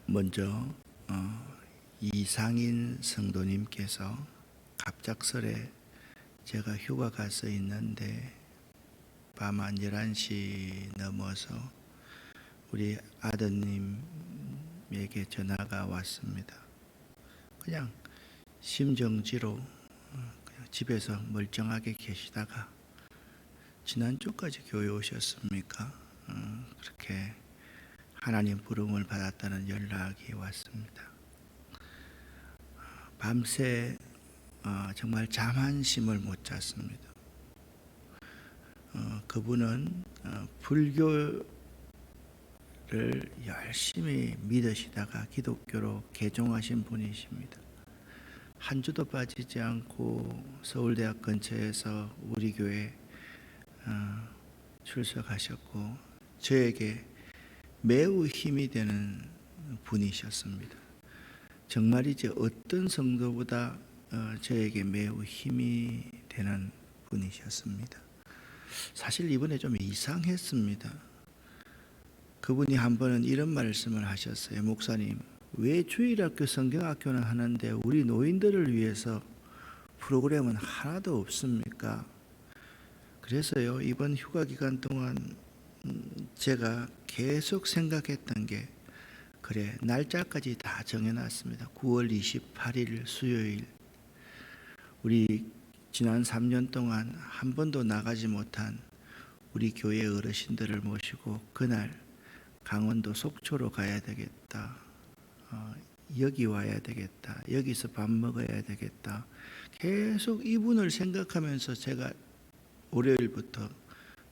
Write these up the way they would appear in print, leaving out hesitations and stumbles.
먼저 이상인 성도님께서 갑작스레 제가 휴가 가서 있는데 밤 한 11시 넘어서 우리 아드님에게 전화가 왔습니다. 그냥 심정지로 그냥 집에서 멀쩡하게 계시다가 지난주까지 교회 오셨습니까? 그렇게 하나님 부름을 받았다는 연락이 왔습니다. 밤새 정말 잠 한숨을 못 잤습니다. 그분은 불교를 열심히 믿으시다가 기독교로 개종하신 분이십니다. 한 주도 빠지지 않고 서울대학 근처에서 우리 교회 출석하셨고 저에게 매우 힘이 되는 분이셨습니다. 정말이지 어떤 성도보다 저에게 매우 힘이 되는 분이셨습니다. 사실 이번에 좀 이상했습니다. 그분이 한 번은 이런 말씀을 하셨어요. 목사님, 왜 주일학교 성경학교는 하는데 우리 노인들을 위해서 프로그램은 하나도 없습니까? 그래서요, 이번 휴가 기간 동안 제가 계속 생각했던 게, 그래, 날짜까지 다 정해놨습니다. 9월 28일 수요일, 우리 지난 3년 동안 한 번도 나가지 못한 우리 교회 어르신들을 모시고 그날 강원도 속초로 가야 되겠다. 여기 와야 되겠다. 여기서 밥 먹어야 되겠다. 계속 이분을 생각하면서 제가 월요일부터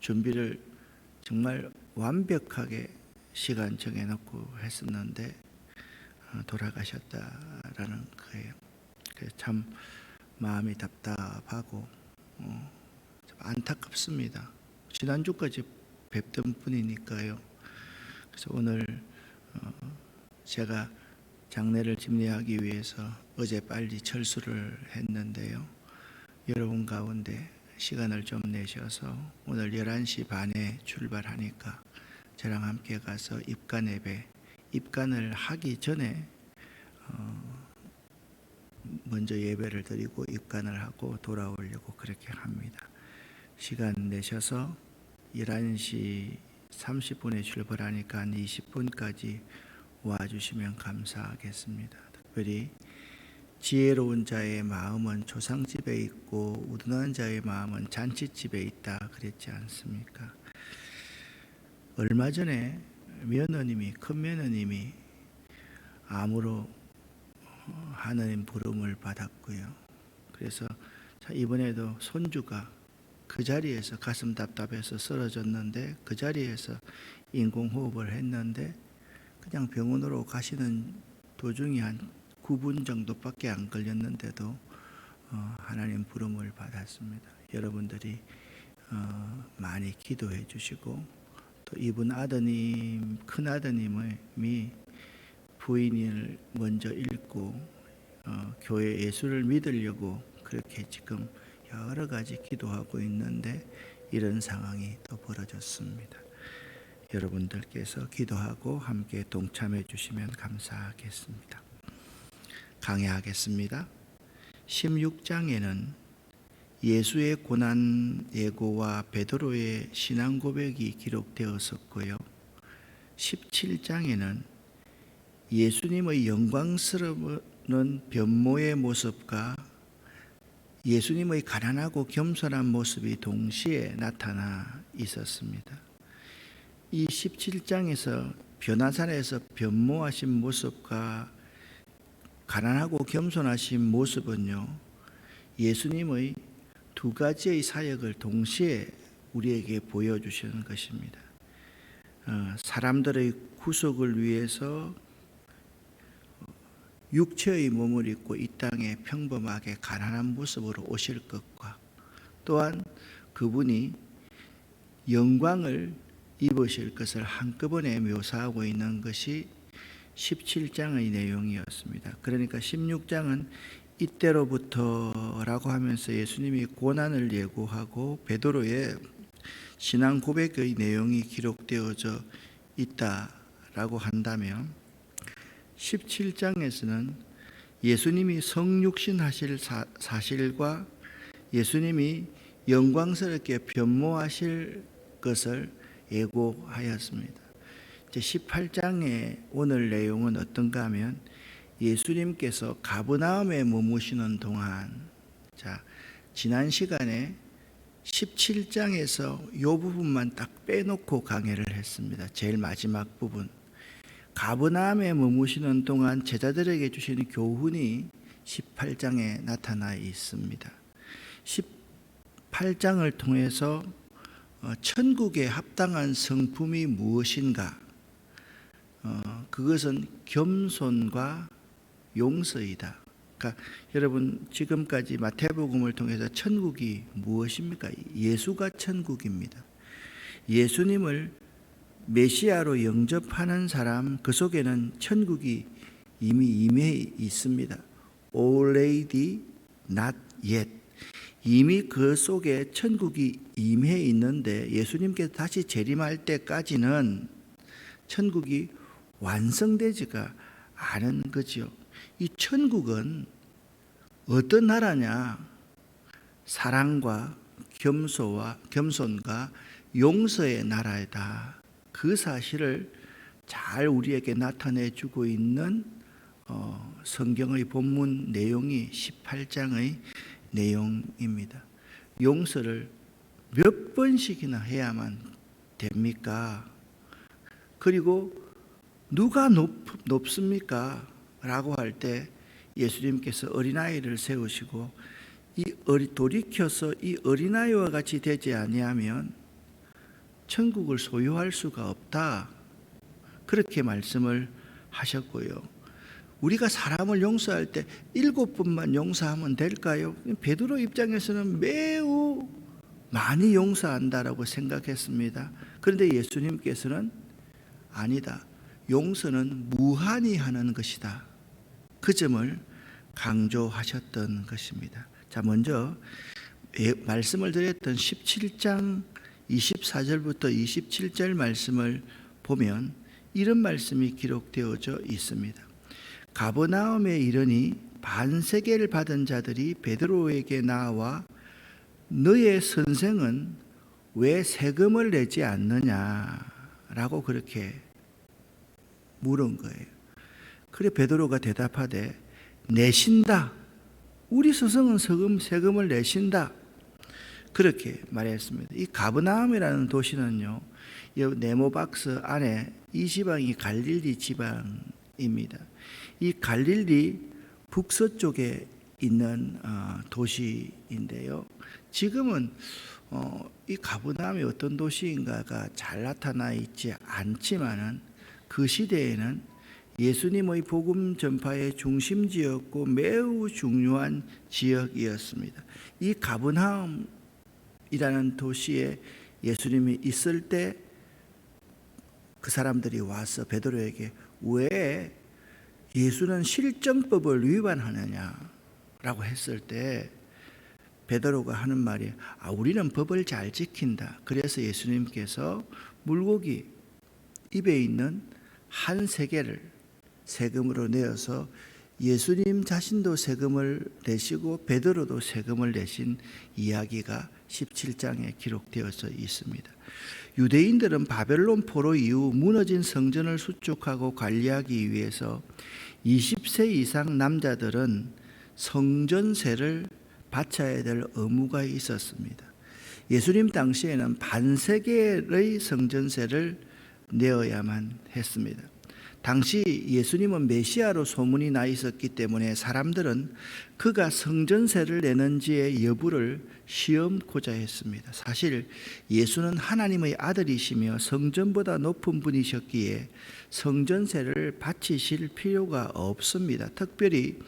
준비를 정말 완벽하게 시간 정해놓고 했었는데 돌아가셨다라는 거예요. 그래서 참 마음이 답답하고 좀 안타깝습니다. 지난주까지 뵙던 분이니까요. 그래서 오늘 제가 장례를 집례하기 위해서 어제 빨리 철수를 했는데요. 여러분 가운데 시간을 좀 내셔서 오늘 11시 반에 출발하니까 저랑 함께 가서 입간 예배, 입간을 하기 전에 먼저 예배를 드리고 입간을 하고 돌아오려고 그렇게 합니다. 시간 내셔서 11시 30분에 출발하니까 한 20분까지 와주시면 감사하겠습니다. 특별히 지혜로운 자의 마음은 조상집에 있고 우둔한 자의 마음은 잔치집에 있다 그랬지 않습니까? 얼마 전에 큰 며느님이 암으로 하나님 부름을 받았고요. 그래서 이번에도 손주가 그 자리에서 가슴 답답해서 쓰러졌는데 그 자리에서 인공호흡을 했는데 그냥 병원으로 가시는 도중에 한 9분 정도밖에 안 걸렸는데도 하나님 부름을 받았습니다. 여러분들이 많이 기도해 주시고 또 이분 아드님, 큰 아드님이 부인을 먼저 잃고 교회 예수를 믿으려고 그렇게 지금 여러 가지 기도하고 있는데 이런 상황이 또 벌어졌습니다. 여러분들께서 기도하고 함께 동참해 주시면 감사하겠습니다. 강해하겠습니다. 16장에는 예수의 고난 예고와 베드로의 신앙 고백이 기록되었었고요. 17장에는 예수님의 영광스러운 변모의 모습과 예수님의 가난하고 겸손한 모습이 동시에 나타나 있었습니다. 이 17장에서 변화산에서 변모하신 모습과 가난하고 겸손하신 모습은요, 예수님의 두 가지의 사역을 동시에 우리에게 보여주시는 것입니다. 사람들의 구속을 위해서 육체의 몸을 입고 이 땅에 평범하게 가난한 모습으로 오실 것과 또한 그분이 영광을 입으실 것을 한꺼번에 묘사하고 있는 것이 17장의 내용이었습니다. 그러니까 16장은 이때로부터라고 하면서 예수님이 고난을 예고하고 베드로의 신앙 고백의 내용이 기록되어져 있다라고 한다면 17장에서는 예수님이 성육신 하실 사실과 예수님이 영광스럽게 변모하실 것을 예고하였습니다. 이제 18장의 오늘 내용은 어떤가 하면 예수님께서 가버나움에 머무시는 동안, 지난 시간에 17장에서 이 부분만 딱 빼놓고 강해를 했습니다. 제일 마지막 부분. 가버나움에 머무시는 동안 제자들에게 주시는 교훈이 18장에 나타나 있습니다. 18장을 통해서 천국에 합당한 성품이 무엇인가? 그것은 겸손과 용서이다. 그러니까 여러분, 지금까지 마태복음을 통해서 천국이 무엇입니까? 예수가 천국입니다. 예수님을 메시아로 영접하는 사람, 그 속에는 천국이 이미 임해 있습니다. Already, not yet. 이미 그 속에 천국이 임해 있는데 예수님께서 다시 재림할 때까지는 천국이 완성되지가 않은 거죠. 이 천국은 어떤 나라냐? 사랑과 겸손과 용서의 나라이다. 그 사실을 잘 우리에게 나타내 주고 있는 성경의 본문 내용이 18장의 내용입니다. 용서를 몇 번씩이나 해야만 됩니까? 그리고 누가 높습니까? 라고 할 때 예수님께서 어린아이를 세우시고 돌이켜서 이 어린아이와 같이 되지 아니하면 천국을 소유할 수가 없다. 그렇게 말씀을 하셨고요. 우리가 사람을 용서할 때 7번만 용서하면 될까요? 베드로 입장에서는 매우 많이 용서한다라고 생각했습니다. 그런데 예수님께서는 아니다. 용서는 무한히 하는 것이다. 그 점을 강조하셨던 것입니다. 먼저 말씀을 드렸던 17장 24절부터 27절 말씀을 보면 이런 말씀이 기록되어져 있습니다. 가버나움에 이르니 반세계를 받은 자들이 베드로에게 나와 너의 선생은 왜 세금을 내지 않느냐라고 그렇게 물은 거예요. 그래 베드로가 대답하되 내신다. 우리 스승은 세금을 내신다. 그렇게 말했습니다. 이 가버나움이라는 도시는요, 네모박스 안에 이 지방이 갈릴리 지방입니다. 이 갈릴리 북서쪽에 있는 도시인데요. 지금은 이 가버나움이 어떤 도시인가가 잘 나타나 있지 않지만은 그 시대에는 예수님의 복음 전파의 중심지였고 매우 중요한 지역이었습니다. 이 가버나움이라는 도시에 예수님이 있을 때 그 사람들이 와서 베드로에게 왜 예수는 실정법을 위반하느냐라고 했을 때 베드로가 하는 말이 우리는 법을 잘 지킨다. 그래서 예수님께서 물고기 입에 있는 한 세계를 세금으로 내어서 예수님 자신도 세금을 내시고 베드로도 세금을 내신 이야기가 17장에 기록되어져 있습니다. 유대인들은 바벨론 포로 이후 무너진 성전을 수축하고 관리하기 위해서 20세 이상 남자들은 성전세를 바쳐야 될 의무가 있었습니다. 예수님 당시에는 반세계의 성전세를 내어야만 했습니다. 당시 예수님은 메시아로 소문이 나 있었기 때문에 사람들은 그가 성전세를 내는지의 여부를 시험고자 했습니다. 사실 예수는 하나님의 아들이시며 성전보다 높은 분이셨기에 성전세를 바치실 필요가 없습니다. 특별히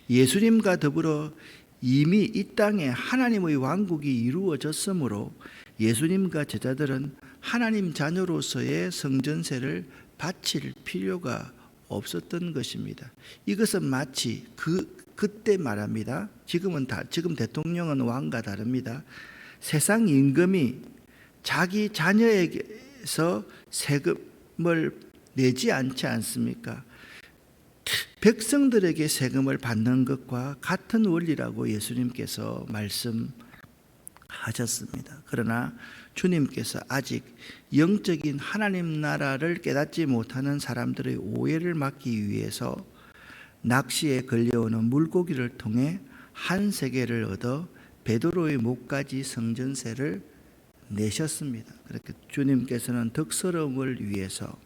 예수님과 더불어 이미 이 땅에 하나님의 왕국이 이루어졌으므로 예수님과 제자들은 하나님 자녀로서의 성전세를 바칠 필요가 없었던 것입니다. 이것은 마치 그때 말합니다. 지금 대통령은 왕과 다릅니다. 세상 임금이 자기 자녀에게서 세금을 내지 않지 않습니까? 백성들에게 세금을 받는 것과 같은 원리라고 예수님께서 말씀하셨습니다. 그러나 주님께서 아직 영적인 하나님 나라를 깨닫지 못하는 사람들의 오해를 막기 위해서 낚시에 걸려오는 물고기를 통해 한 세계를 얻어 베드로의 목까지 성전세를 내셨습니다. 그렇게 주님께서는 덕스러움을 위해서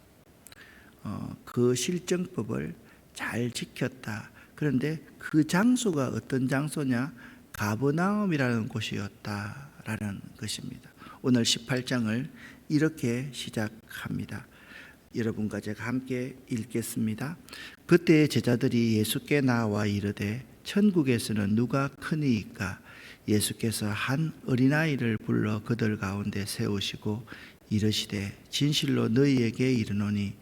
그 실정법을 잘 지켰다. 그런데 그 장소가 어떤 장소냐? 가버나움이라는 곳이었다라는 것입니다. 오늘 18장을 이렇게 시작합니다. 여러분과 제가 함께 읽겠습니다. 그때 제자들이 예수께 나와 이르되 천국에서는 누가 크니이까? 예수께서 한 어린아이를 불러 그들 가운데 세우시고 이르시되 진실로 너희에게 이르노니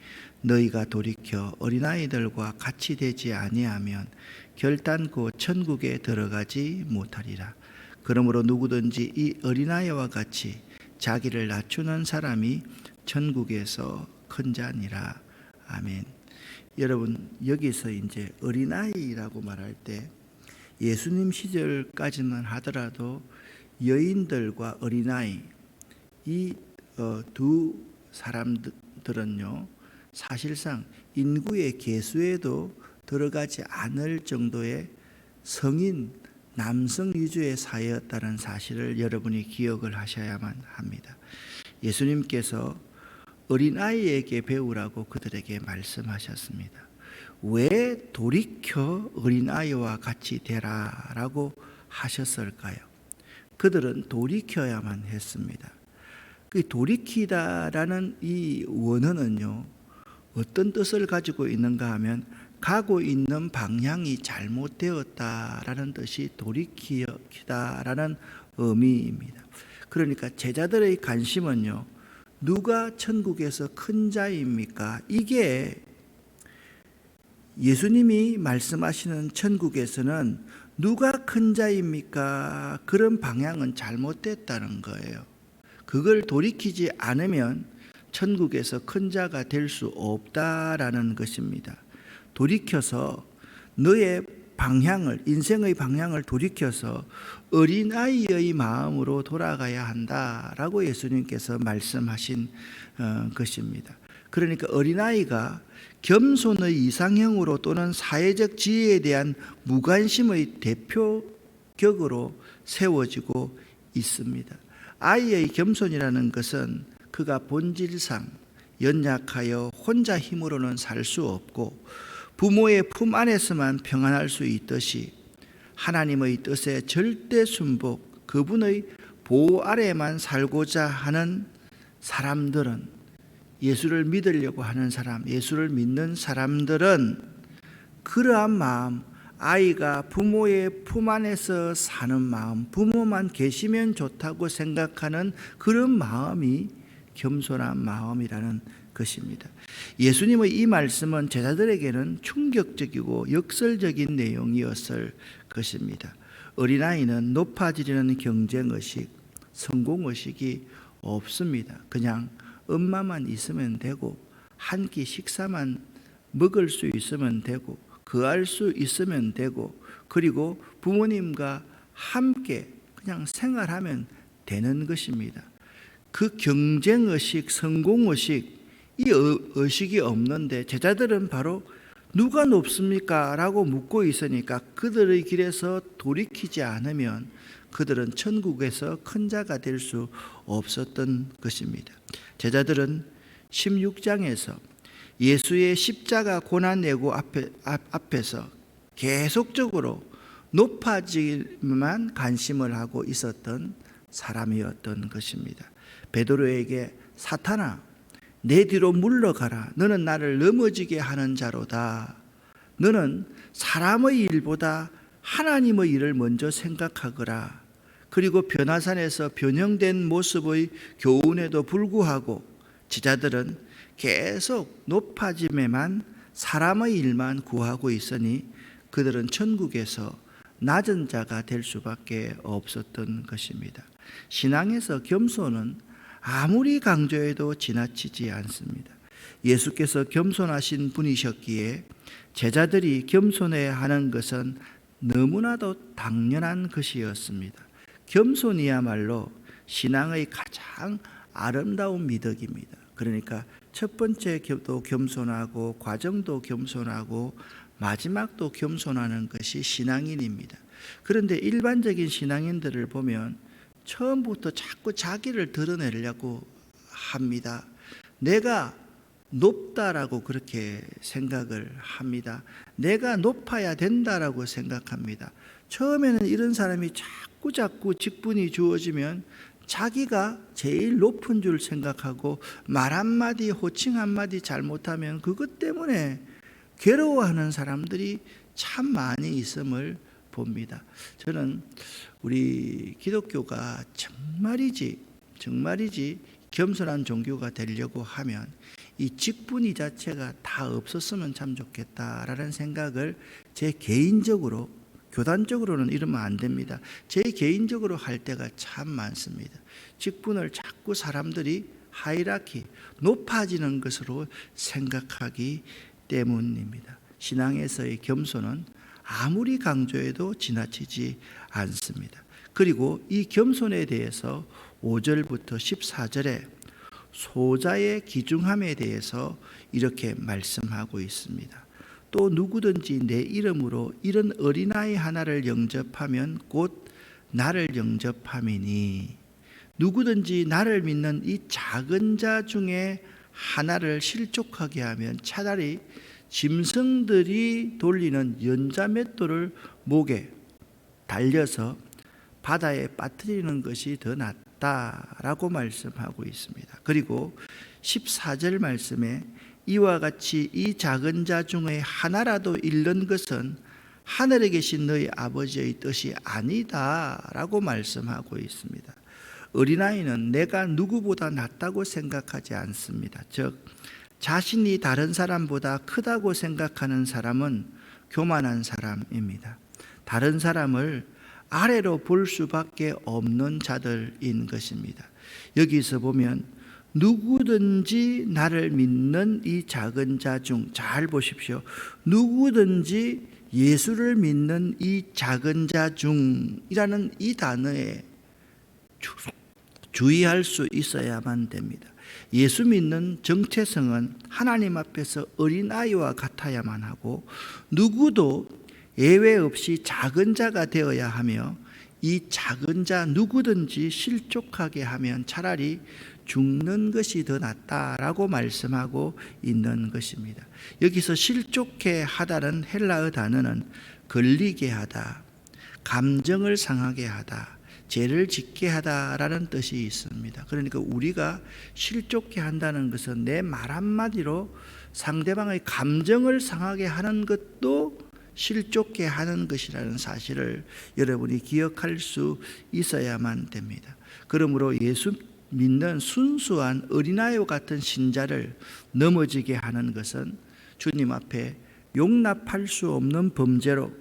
너희가 돌이켜 어린아이들과 같이 되지 아니하면 결단코 천국에 들어가지 못하리라. 그러므로 누구든지 이 어린아이와 같이 자기를 낮추는 사람이 천국에서 큰 자니라. 아멘. 여러분, 여기서 이제 어린아이라고 말할 때 예수님 시절까지는 하더라도 여인들과 어린아이 이 두 사람들은요 사실상 인구의 계수에도 들어가지 않을 정도의 성인 남성 위주의 사회였다는 사실을 여러분이 기억을 하셔야만 합니다. 예수님께서 어린아이에게 배우라고 그들에게 말씀하셨습니다. 왜 돌이켜 어린아이와 같이 되라라고 하셨을까요? 그들은 돌이켜야만 했습니다. 그 돌이키다라는 이 원어는요 어떤 뜻을 가지고 있는가 하면 가고 있는 방향이 잘못되었다라는 뜻이 돌이키다라는 의미입니다. 그러니까 제자들의 관심은요 누가 천국에서 큰 자입니까? 이게 예수님이 말씀하시는 천국에서는 누가 큰 자입니까? 그런 방향은 잘못됐다는 거예요. 그걸 돌이키지 않으면 천국에서 큰 자가 될 수 없다라는 것입니다. 돌이켜서 너의 방향을, 인생의 방향을 돌이켜서 어린아이의 마음으로 돌아가야 한다라고 예수님께서 말씀하신 것입니다. 그러니까 어린아이가 겸손의 이상형으로 또는 사회적 지위에 대한 무관심의 대표격으로 세워지고 있습니다. 아이의 겸손이라는 것은 그가 본질상 연약하여 혼자 힘으로는 살 수 없고 부모의 품 안에서만 평안할 수 있듯이 하나님의 뜻에 절대 순복, 그분의 보호 아래에만 살고자 하는 사람들은, 예수를 믿으려고 하는 사람, 예수를 믿는 사람들은 그러한 마음, 아이가 부모의 품 안에서 사는 마음, 부모만 계시면 좋다고 생각하는 그런 마음이 겸손한 마음이라는 것입니다. 예수님의 이 말씀은 제자들에게는 충격적이고 역설적인 내용이었을 것입니다. 어린아이는 높아지려는 경쟁의식, 성공의식이 없습니다. 그냥 엄마만 있으면 되고 한 끼 식사만 먹을 수 있으면 되고 거할 수 있으면 되고 그리고 부모님과 함께 그냥 생활하면 되는 것입니다. 그 경쟁의식, 성공의식, 이 의식이 없는데 제자들은 바로 누가 높습니까? 라고 묻고 있으니까 그들의 길에서 돌이키지 않으면 그들은 천국에서 큰 자가 될 수 없었던 것입니다. 제자들은 16장에서 예수의 십자가 고난내고 앞에서 계속적으로 높아지기만 관심을 하고 있었던 사람이었던 것입니다. 베드로에게 사탄아 내 뒤로 물러가라. 너는 나를 넘어지게 하는 자로다. 너는 사람의 일보다 하나님의 일을 먼저 생각하거라. 그리고 변화산에서 변형된 모습의 교훈에도 불구하고 제자들은 계속 높아짐에만 사람의 일만 구하고 있으니 그들은 천국에서 낮은 자가 될 수밖에 없었던 것입니다. 신앙에서 겸손은 아무리 강조해도 지나치지 않습니다. 예수께서 겸손하신 분이셨기에 제자들이 겸손해야 하는 것은 너무나도 당연한 것이었습니다. 겸손이야말로 신앙의 가장 아름다운 미덕입니다. 그러니까 첫 번째도 겸손하고 과정도 겸손하고 마지막도 겸손하는 것이 신앙인입니다. 그런데 일반적인 신앙인들을 보면 처음부터 자꾸 자기를 드러내려고 합니다. 내가 높다라고 그렇게 생각을 합니다. 내가 높아야 된다라고 생각합니다. 처음에는 이런 사람이 자꾸 직분이 주어지면 자기가 제일 높은 줄 생각하고 말 한마디 호칭 한마디 잘못하면 그것 때문에 괴로워하는 사람들이 참 많이 있음을 봅니다. 저는 우리 기독교가 정말이지 겸손한 종교가 되려고 하면 이 직분이 자체가 다 없었으면 참 좋겠다라는 생각을 제 개인적으로, 교단적으로는 이러면 안 됩니다. 제 개인적으로 할 때가 참 많습니다. 직분을 자꾸 사람들이 하이라키, 높아지는 것으로 생각하기 때문입니다. 신앙에서의 겸손은 아무리 강조해도 지나치지 않습니다. 그리고 이 겸손에 대해서 5절부터 14절에 소자의 귀중함에 대해서 이렇게 말씀하고 있습니다. 또 누구든지 내 이름으로 이런 어린아이 하나를 영접하면 곧 나를 영접함이니, 누구든지 나를 믿는 이 작은 자 중에 하나를 실족하게 하면 차라리 짐승들이 돌리는 연자맷돌을 목에 달려서 바다에 빠뜨리는 것이 더 낫다라고 말씀하고 있습니다. 그리고 14절 말씀에 이와 같이 이 작은 자 중에 하나라도 잃는 것은 하늘에 계신 너희 아버지의 뜻이 아니다라고 말씀하고 있습니다. 어린아이는 내가 누구보다 낫다고 생각하지 않습니다. 즉 자신이 다른 사람보다 크다고 생각하는 사람은 교만한 사람입니다. 다른 사람을 아래로 볼 수밖에 없는 자들인 것입니다. 여기서 보면 누구든지 나를 믿는 이 작은 자 중, 잘 보십시오. 누구든지 예수를 믿는 이 작은 자 중이라는 이 단어에 주의할 수 있어야만 됩니다. 예수 믿는 정체성은 하나님 앞에서 어린아이와 같아야만 하고 누구도 예외 없이 작은 자가 되어야 하며 이 작은 자 누구든지 실족하게 하면 차라리 죽는 것이 더 낫다라고 말씀하고 있는 것입니다. 여기서 실족해 하다는 헬라어 단어는 걸리게 하다, 감정을 상하게 하다, 죄를 짓게 하다라는 뜻이 있습니다. 그러니까 우리가 실족해 한다는 것은 내 말 한마디로 상대방의 감정을 상하게 하는 것도 실족해 하는 것이라는 사실을 여러분이 기억할 수 있어야만 됩니다. 그러므로 예수 믿는 순수한 어린아이와 같은 신자를 넘어지게 하는 것은 주님 앞에 용납할 수 없는 범죄로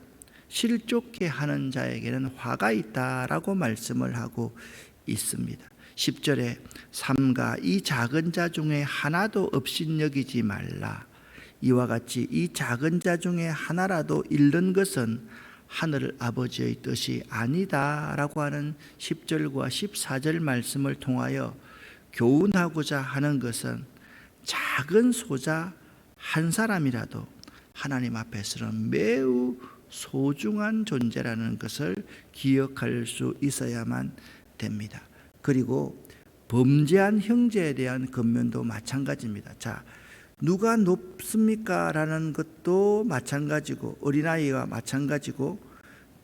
실족해 하는 자에게는 화가 있다라고 말씀을 하고 있습니다. 10절에 삼가 이 작은 자 중에 하나도 없인 여기지 말라. 이와 같이 이 작은 자 중에 하나라도 잃는 것은 하늘 아버지의 뜻이 아니다라고 하는 10절과 14절 말씀을 통하여 교훈하고자 하는 것은 작은 소자 한 사람이라도 하나님 앞에서는 매우 소중한 존재라는 것을 기억할 수 있어야만 됩니다. 그리고 범죄한 형제에 대한 권면도 마찬가지입니다. 자, 누가 높습니까? 라는 것도 마찬가지고 어린아이와 마찬가지고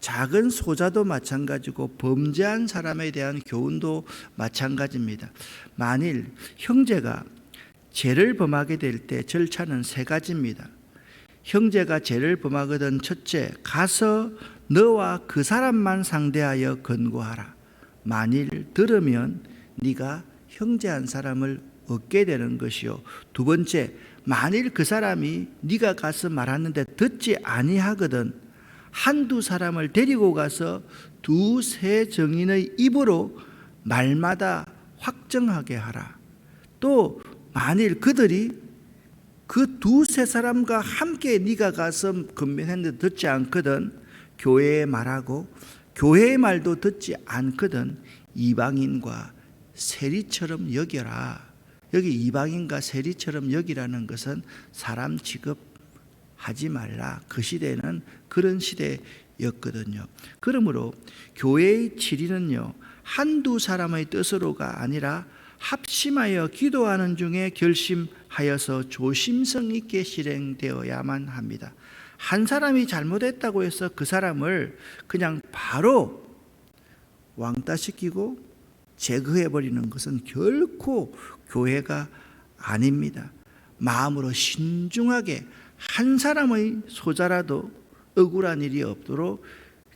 작은 소자도 마찬가지고 범죄한 사람에 대한 교훈도 마찬가지입니다. 만일 형제가 죄를 범하게 될 때 절차는 세 가지입니다. 형제가 죄를 범하거든 첫째, 가서 너와 그 사람만 상대하여 권고하라. 만일 들으면 네가 형제 한 사람을 얻게 되는 것이요. 두 번째, 만일 그 사람이 네가 가서 말하는데 듣지 아니하거든 한두 사람을 데리고 가서 두세 증인의 입으로 말마다 확정하게 하라. 또 만일 그들이 그 두세 사람과 함께 네가 가서 건면했는데 듣지 않거든 교회의 말하고 교회의 말도 듣지 않거든 이방인과 세리처럼 여겨라. 여기 이방인과 세리처럼 여기라는 것은 사람 취급하지 말라. 그 시대는 그런 시대였거든요. 그러므로 교회의 치리는요, 한두 사람의 뜻으로가 아니라 합심하여 기도하는 중에 결심하여서 조심성 있게 실행되어야만 합니다. 한 사람이 잘못했다고 해서 그 사람을 그냥 바로 왕따시키고 제거해버리는 것은 결코 교회가 아닙니다. 마음으로 신중하게 한 사람의 소자라도 억울한 일이 없도록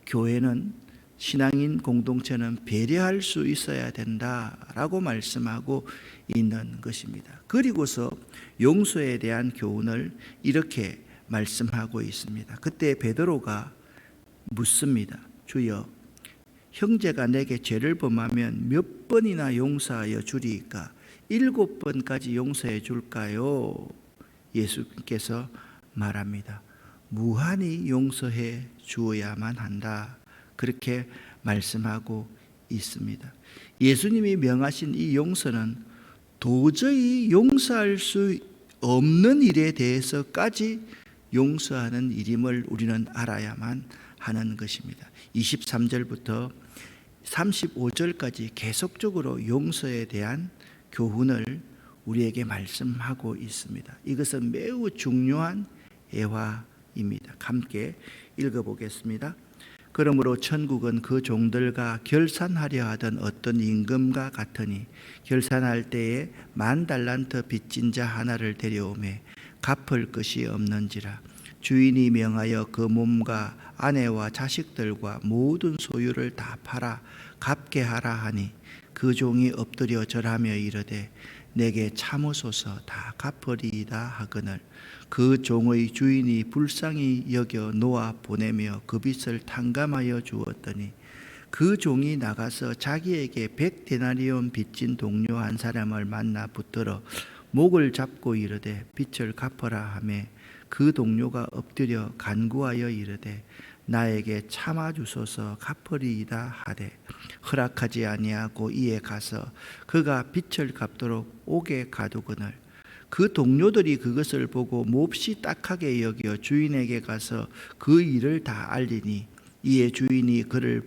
교회는, 신앙인 공동체는 배려할 수 있어야 된다라고 말씀하고 있는 것입니다. 그리고서 용서에 대한 교훈을 이렇게 말씀하고 있습니다. 그때 베드로가 묻습니다. 주여, 형제가 내게 죄를 범하면 몇 번이나 용서하여 주리이까? 7번까지 용서해 줄까요? 예수께서 말합니다. 무한히 용서해 주어야만 한다. 그렇게 말씀하고 있습니다. 예수님이 명하신 이 용서는 도저히 용서할 수 없는 일에 대해서까지 용서하는 일임을 우리는 알아야만 하는 것입니다. 23절부터 35절까지 계속적으로 용서에 대한 교훈을 우리에게 말씀하고 있습니다. 이것은 매우 중요한 애화입니다. 함께 읽어보겠습니다. 그러므로 천국은 그 종들과 결산하려 하던 어떤 임금과 같으니 결산할 때에 10,000달란트 빚진 자 하나를 데려오매 갚을 것이 없는지라. 주인이 명하여 그 몸과 아내와 자식들과 모든 소유를 다 팔아 갚게 하라 하니 그 종이 엎드려 절하며 이르되 내게 참으소서 다 갚으리이다 하거늘 그 종의 주인이 불쌍히 여겨 놓아 보내며 그 빚을 탕감하여 주었더니 그 종이 나가서 자기에게 100데나리온 빚진 동료 한 사람을 만나 붙들어 목을 잡고 이르되 빚을 갚으라 하매 그 동료가 엎드려 간구하여 이르되 나에게 참아 주소서 갚으리이다 하되 허락하지 아니하고 이에 가서 그가 빚을 갚도록 옥에 가두거늘 그 동료들이 그것을 보고 몹시 딱하게 여겨 주인에게 가서 그 일을 다 알리니 이에 주인이 그를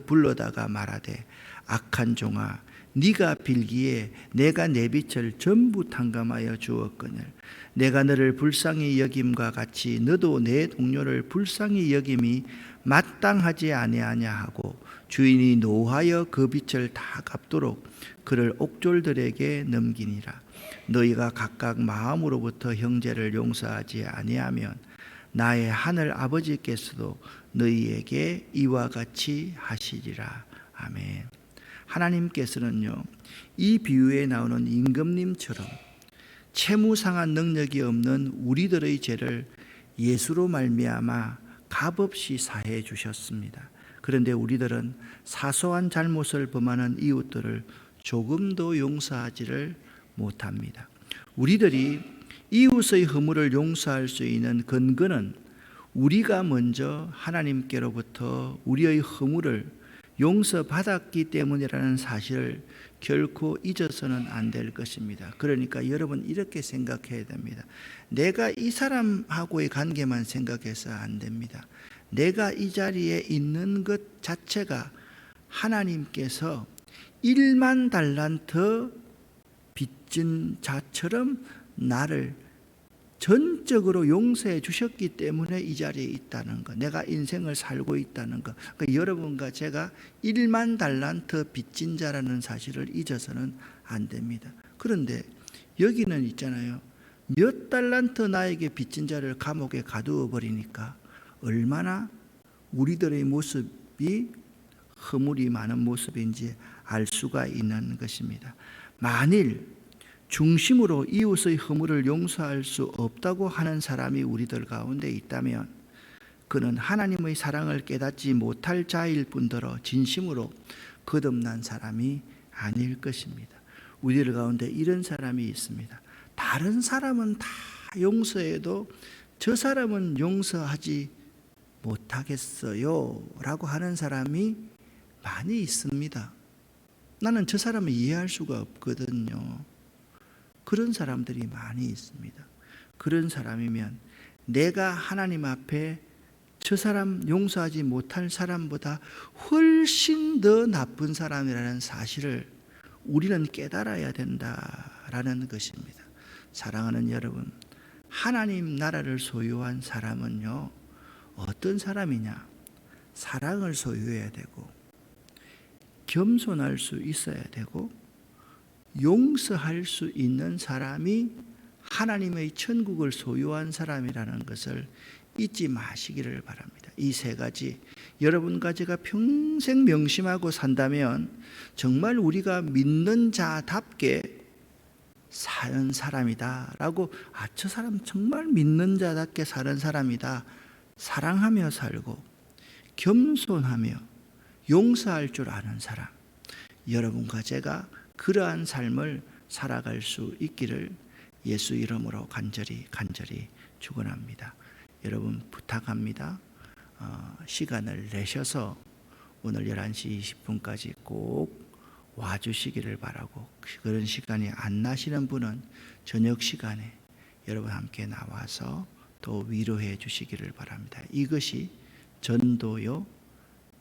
불러다가 말하되 악한 종아 네가 빌기에 내가 내 빚을 전부 탕감하여 주었거늘 내가 너를 불쌍히 여김과 같이 너도 내 동료를 불쌍히 여김이 마땅하지 아니하냐 하고 주인이 노하여 그 빚을 다 갚도록 그를 옥졸들에게 넘기니라. 너희가 각각 마음으로부터 형제를 용서하지 아니하면 나의 하늘 아버지께서도 너희에게 이와 같이 하시리라. 아멘. 하나님께서는요, 이 비유에 나오는 임금님처럼 채무 상한 능력이 없는 우리들의 죄를 예수로 말미암아 값없이 사해 주셨습니다. 그런데 우리들은 사소한 잘못을 범하는 이웃들을 조금도 용서하지를 못합니다. 우리들이 이웃의 허물을 용서할 수 있는 근거는 우리가 먼저 하나님께로부터 우리의 허물을 용서받았기 때문이라는 사실을 결코 잊어서는 안 될 것입니다. 그러니까 여러분 이렇게 생각해야 됩니다. 내가 이 사람하고의 관계만 생각해서 안 됩니다. 내가 이 자리에 있는 것 자체가 하나님께서 10,000달란트 빚진 자처럼 나를 전적으로 용서해 주셨기 때문에 이 자리에 있다는 것, 내가 인생을 살고 있다는 것, 그러니까 여러분과 제가 10,000달란트 빚진 자라는 사실을 잊어서는 안 됩니다. 그런데 여기는 있잖아요, 몇 달란트 나에게 빚진 자를 감옥에 가두어 버리니까 얼마나 우리들의 모습이 허물이 많은 모습인지 알 수가 있는 것입니다. 만일 중심으로 이웃의 허물을 용서할 수 없다고 하는 사람이 우리들 가운데 있다면 그는 하나님의 사랑을 깨닫지 못할 자일 뿐더러 진심으로 거듭난 사람이 아닐 것입니다. 우리들 가운데 이런 사람이 있습니다. 다른 사람은 다 용서해도 저 사람은 용서하지 못하겠어요 라고 하는 사람이 많이 있습니다. 나는 저 사람을 이해할 수가 없거든요. 그런 사람들이 많이 있습니다. 그런 사람이면 내가 하나님 앞에 저 사람 용서하지 못할 사람보다 훨씬 더 나쁜 사람이라는 사실을 우리는 깨달아야 된다라는 것입니다. 사랑하는 여러분, 하나님 나라를 소유한 사람은요, 어떤 사람이냐? 사랑을 소유해야 되고, 겸손할 수 있어야 되고, 용서할 수 있는 사람이 하나님의 천국을 소유한 사람이라는 것을 잊지 마시기를 바랍니다. 이 세 가지 여러분과 제가 평생 명심하고 산다면 정말 우리가 믿는 자답게 사는 사람이다 라고, 저 사람 정말 믿는 자답게 사는 사람이다, 사랑하며 살고 겸손하며 용서할 줄 아는 사람, 여러분과 제가 그러한 삶을 살아갈 수 있기를 예수 이름으로 간절히 축원합니다. 여러분 부탁합니다. 시간을 내셔서 오늘 11시 20분까지 꼭 와주시기를 바라고, 그런 시간이 안 나시는 분은 저녁 시간에 여러분 함께 나와서 또 위로해 주시기를 바랍니다. 이것이 전도요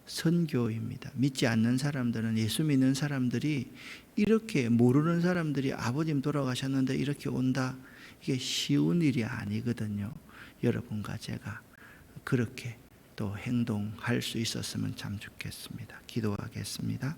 선교입니다. 믿지 않는 사람들은, 예수 믿는 사람들이 이렇게, 모르는 사람들이 아버님 돌아가셨는데 이렇게 온다, 이게 쉬운 일이 아니거든요. 여러분과 제가 그렇게 또 행동할 수 있었으면 참 좋겠습니다. 기도하겠습니다.